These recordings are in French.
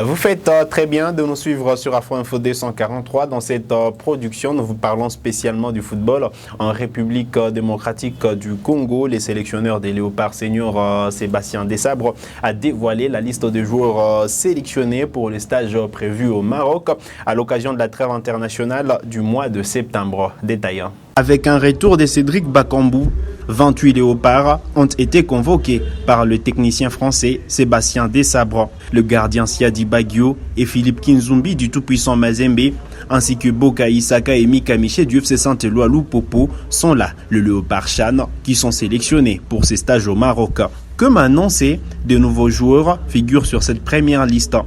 Vous faites très bien de nous suivre sur Afro Info 243. Dans cette production, nous vous parlons spécialement du football en République démocratique du Congo. Les sélectionneurs des Léopards seniors, Sébastien Desabre, a dévoilé la liste des joueurs sélectionnés pour le stage prévu au Maroc à l'occasion de la trêve internationale du mois de septembre. Détail. Avec un retour de Cédric Bakambu, 28 léopards ont été convoqués par le technicien français Sébastien Desabre, le gardien Siadi Bagio et Philippe Kinzumbi du tout-puissant Mazembe, ainsi que Boka Isaka et Mika Miché du FC Saint-Éloi Lupopo sont là, le léopard Chan, qui sont sélectionnés pour ces stages au Maroc. Comme annoncé, de nouveaux joueurs figurent sur cette première liste.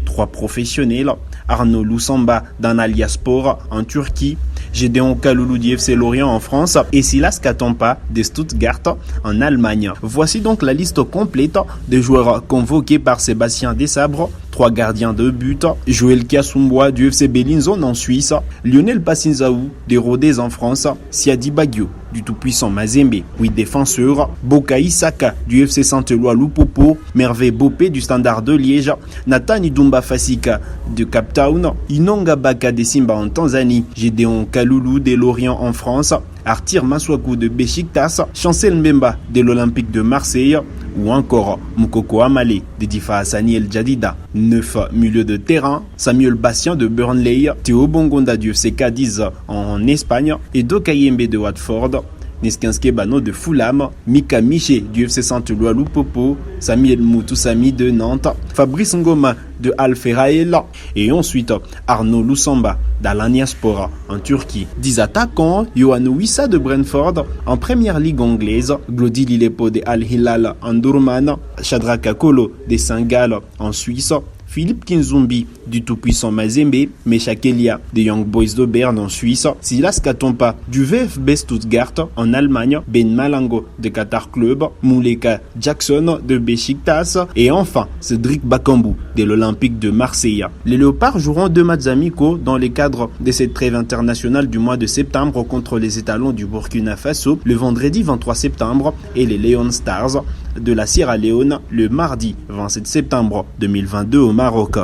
3 professionnels, Arnaud Lusamba d'Antalyaspor en Turquie, Gédéon Kaloulou du FC Lorient en France et Silas Katompa de Stuttgart en Allemagne. Voici donc la liste complète des joueurs convoqués par Sébastien Desabre. 3 gardiens de but, Joël Kiasumboa du FC Bellinzone en Suisse, Lionel Passinzaou des Rodez en France, Siadi Bagio du tout-puissant Mazembe, 8 défenseurs, Boka Isaka du FC Saint-Éloi Lupopo, Mervé Bopé du Standard de Liège, Nathan Idumba Fasika de Cape Town, Inonga Baka de Simba en Tanzanie, Gédéon Kaloulou de Lorient en France, Artir Maswaku de Besiktas, Chancel Mbemba de l'Olympique de Marseille ou encore Moukoko Amale de Difa Hassani El Jadida. 9 milieux de terrain, Samuel Bastien de Burnley, Théo Bongonda du FC Cadiz en Espagne et Dokayembe de Watford, Neskinske Bano de Fulham, Mika Miché du FC Saint-Éloi Lupopo, Samuel Moutoussami de Nantes, Fabrice Ngoma de Al Ferrael et ensuite Arnaud Lusamba d'Alanyaspor en Turquie. 10 attaquants, Yohan Wissa de Brentford en première ligue anglaise, Glody Lilepo de Al Hilal en Durman, Shadraka Kolo de Saint-Gall en Suisse, Philippe Kinzumbi du tout-puissant Mazembe, Meshak Elia des Young Boys de Berne en Suisse, Silas Katompa du VfB Stuttgart en Allemagne, Ben Malango de Qatar Club, Mouleka Jackson de Besiktas et enfin Cédric Bakambu de l'Olympique de Marseille. Les Léopards joueront 2 matchs amicaux dans le cadre de cette trêve internationale du mois de septembre contre les étalons du Burkina Faso le vendredi 23 septembre et les Leon Stars de la Sierra Leone le mardi 27 septembre 2022 au Maroc.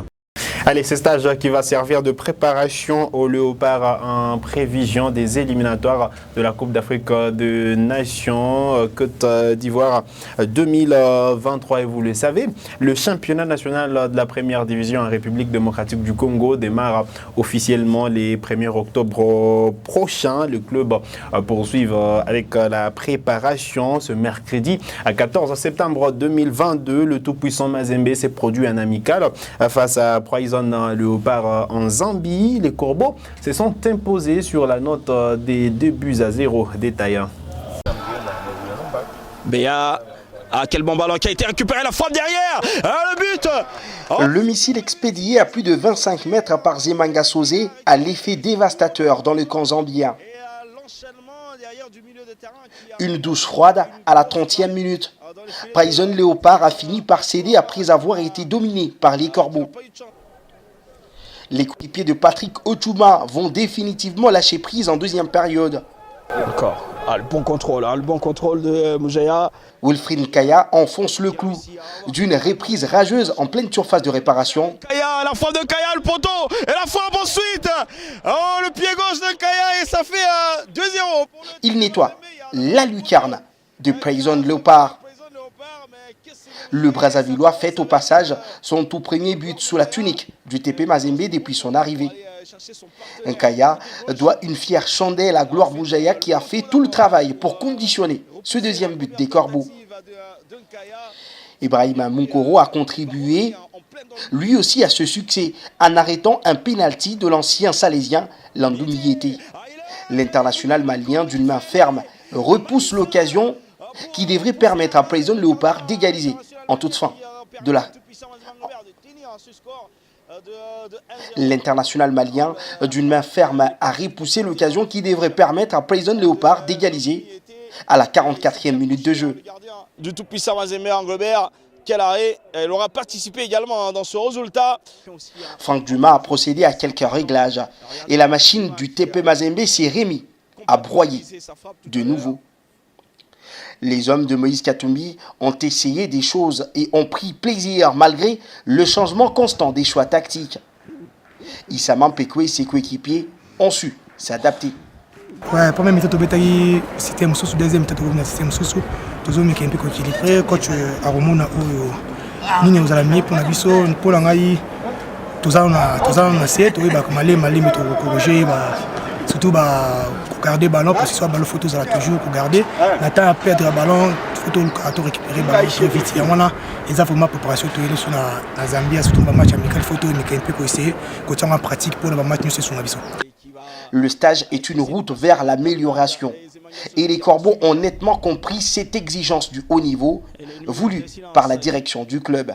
Allez, ce stage qui va servir de préparation aux Léopards en prévision des éliminatoires de la Coupe d'Afrique de Nations Côte d'Ivoire 2023. Et vous le savez, le championnat national de la première division en République démocratique du Congo démarre officiellement les 1er octobre prochain. Le club poursuit avec la préparation ce mercredi à 14 septembre 2022. Le tout-puissant Mazembe s'est produit en amical face à Poison Léopard en Zambie. Les Corbeaux se sont imposés sur la note des 2-0. Détail. Béa, quel bon ballon qui a été récupéré, la frappe derrière, le but. Le missile expédié à plus de 25 mètres par Zemanga Sosé a l'effet dévastateur dans le camp zambien. Une douche froide à la 30e minute. Poison Léopard a fini par céder après avoir été dominé par les Corbeaux. Les coéquipiers de Patrick Ochouma vont définitivement lâcher prise en deuxième période. Encore. Le bon contrôle de Moujaya. Wilfried Nkaya enfonce le clou d'une reprise rageuse en pleine surface de réparation. Kaya, la frappe de Kaya, le poteau, et la frappe ensuite. Le pied gauche de Kaya et ça fait 2-0. Il nettoie la lucarne de Poison Léopard. Le Brazzavillois fête au passage son tout premier but sous la tunique du TP Mazembe depuis son arrivée. Nkaya doit une fière chandelle à Gloire Moujaya qui a fait tout le travail pour conditionner ce deuxième but des Corbeaux. Ibrahima Munkoro a contribué lui aussi à ce succès en arrêtant un pénalty de l'ancien salésien Landou Miété. L'international malien d'une main ferme repousse l'occasion qui devrait permettre à Poison Léopard d'égaliser en toute fin de la... L'international malien d'une main ferme a repoussé l'occasion qui devrait permettre à Poison Léopard d'égaliser à la 44e minute de jeu. Du tout-puissant Mazembe Anglebert, quel arrêt, elle aura participé également dans ce résultat. Franck Dumas a procédé à quelques réglages et la machine du TP Mazembe s'est remis à broyer de nouveau. Les hommes de Moïse Katumbi ont essayé des choses et ont pris plaisir malgré le changement constant des choix tactiques. Issa Mampekwe et ses coéquipiers ont su s'adapter. Ouais, première méthode, c'était un système, deuxième méthode, c'était un système, toujours mais qui est un peu équilibré. Coach Aromona ou nous nous allons pour la vision, pour l'angaï, tous on a essayé, tout bah comme aller mais tout corriger, bah surtout bah garder ballon parce que soit ballon photo ça toujours garder. L'attend à perdre le ballon, photo à récupérer ballon très vite. Et voilà, les informations préparation tout est sur la Zambie, surtout le match amical photo mais qui est un peu essayé, quand on en pratique pour le match nous c'est sur la vision. Le stage est une route vers l'amélioration. Et les Corbeaux ont nettement compris cette exigence du haut niveau voulue par la direction du club.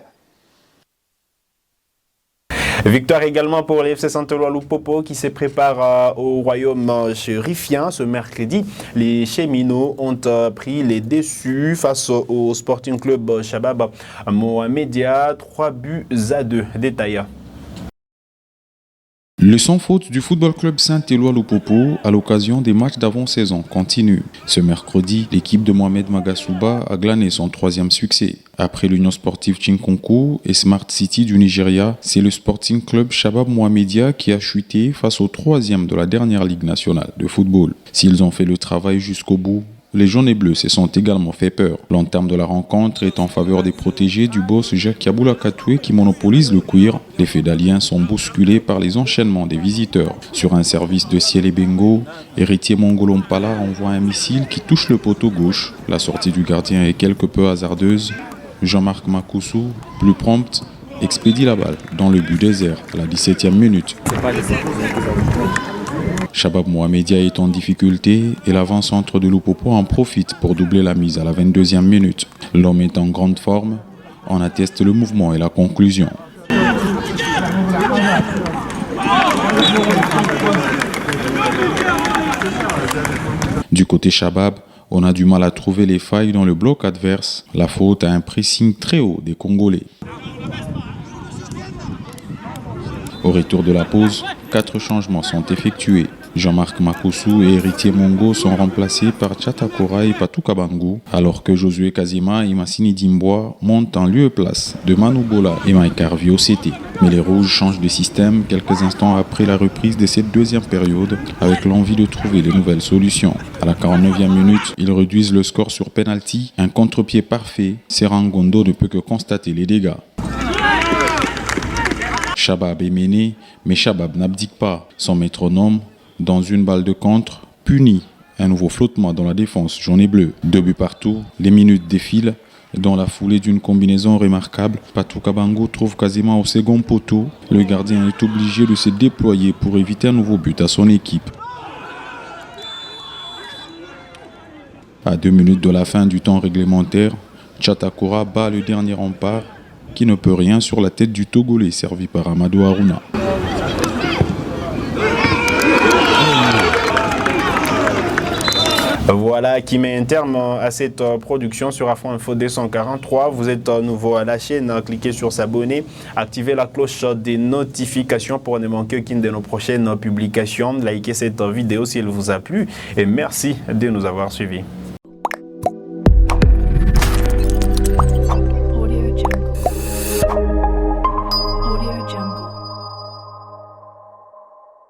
Victoire également pour les FC Saint-Éloi Loupopo qui se prépare au royaume chérifien ce mercredi. Les Cheminots ont pris les déçus face au Sporting Club Shabab Mohamedia, 3-2. Détail. Le sans faute du Football Club Saint-Éloi Loupopo à l'occasion des matchs d'avant-saison continue. Ce mercredi, l'équipe de Mohamed Magasuba a glané son 3e succès. Après l'Union Sportive Chinkonko et Smart City du Nigeria, c'est le Sporting Club Shabab Mohamedia qui a chuté face au 3e de la dernière Ligue nationale de football. S'ils ont fait le travail jusqu'au bout, les jaunes et bleus se sont également fait peur. L'entame de la rencontre est en faveur des protégés du boss Jacques Yaboula Katoué qui monopolise le cuir. Les Fédaliens sont bousculés par les enchaînements des visiteurs. Sur un service de Ciel et Bengo, Héritier Mongolompala envoie un missile qui touche le poteau gauche. La sortie du gardien est quelque peu hasardeuse. Jean-Marc Makoussou, plus prompt, expédie la balle dans le but désert à la 17e minute. Shabab Mohamedia est en difficulté et l'avant-centre de Loupopo en profite pour doubler la mise à la 22e minute. L'homme est en grande forme, on atteste le mouvement et la conclusion. Du côté Shabab, on a du mal à trouver les failles dans le bloc adverse. La faute à un pressing très haut des Congolais. Au retour de la pause, 4 changements sont effectués. Jean-Marc Makoussou et Héritier Mongo sont remplacés par Tchatakora et Patou Kabangu, alors que Josué Kazima et Massini Dimbois montent en lieu et place de Manu Bola et Mike Harvey au CT. Mais les Rouges changent de système quelques instants après la reprise de cette deuxième période, avec l'envie de trouver de nouvelles solutions. À la 49e minute, ils réduisent le score sur penalty, un contre-pied parfait. Serangondo ne peut que constater les dégâts. Shabab est mené, mais Shabab n'abdique pas. Son métronome, dans une balle de contre, punit. Un nouveau flottement dans la défense jaune et bleu. 2 buts partout, les minutes défilent. Dans la foulée d'une combinaison remarquable, Patou Kabango trouve quasiment au second poteau. Le gardien est obligé de se déployer pour éviter un nouveau but à son équipe. À 2 minutes de la fin du temps réglementaire, Tchatakora bat le dernier rempart qui ne peut rien sur la tête du Togolais servi par Amadou Harouna. Voilà qui met un terme à cette production sur Afro Info 243. Vous êtes nouveau à la chaîne, cliquez sur s'abonner, activez la cloche des notifications pour ne manquer aucune de nos prochaines publications. Likez cette vidéo si elle vous a plu et merci de nous avoir suivis.